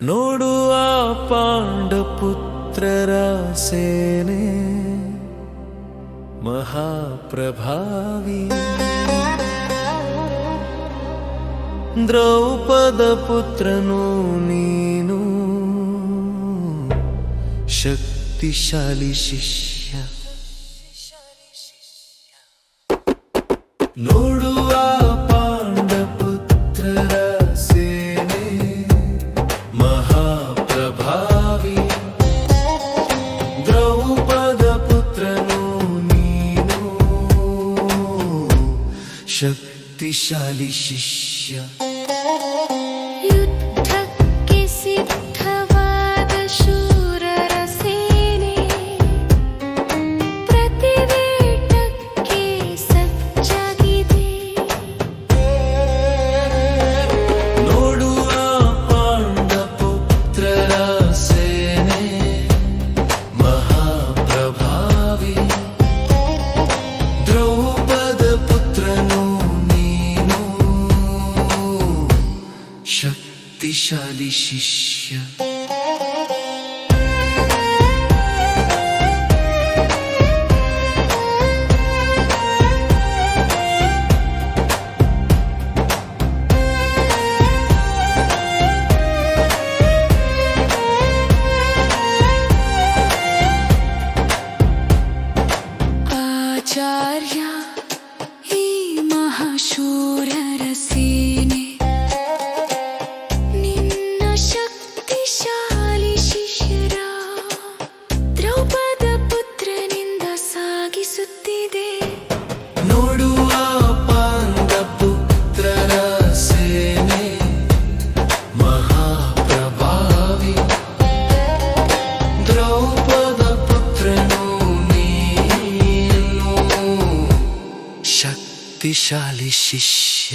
ನೋಡುವ ಪಾಂಡಪುತ್ರರ ಸೇನೆ ಮಹಾಪ್ರಭಾವಿ ದ್ರೌಪದ ಪುತ್ರನು ನೀನು ಶಕ್ತಿಶಾಲಿ ಶಿಷ್ಯ ನೋಡುವ ಪಾಂಡಪುತ್ರರ ಸೇನೆ ಮಹಾಪ್ರಭಾವಿ ದ್ರೌಪದ ಪುತ್ರನು ನೀನು ಶಕ್ತಿಶಾಲಿ ಶಿಷ್ಯ ಯುದ್ಧಕ್ಕೆ ಸಿದ್ಧವಾದ ಶೂರರ ಸೇನೆ ಪ್ರತಿವೇಟಕ್ಕೆ ಸಜ್ಜಾಗಿದೆ. ನೋಡುವ ಪಾಂಡಪುತ್ರರ ಸೇನೆ ಮಹಾಪ್ರಭಾವಿ ದ್ರೌಪದ ಪುತ್ರನು ನೀನು ಶಕ್ತಿಶಾಲಿ ಶಿಷ್ಯ. ಆಚಾರ್ಯ ಈ ಮಹಾಶೂರರ ಸೇನೆ ನಿನ್ನ ಶಕ್ತಿಶಾಲಿ ಶಿಷ್ಯರ ದ್ರೌಪದ ಪುತ್ರನಿಂದ ಸಾಗಿಸುತ್ತಿದೆ. ನೋಡುವ ಪಾಂಡಪುತ್ರರ ಸೇನೆ ಮಹಾಪ್ರಭಾವಿ ದ್ರೌಪದ ಪುತ್ರನು ನೀನು ಶಕ್ತಿಶಾಲಿ ಶಿಷ್ಯ.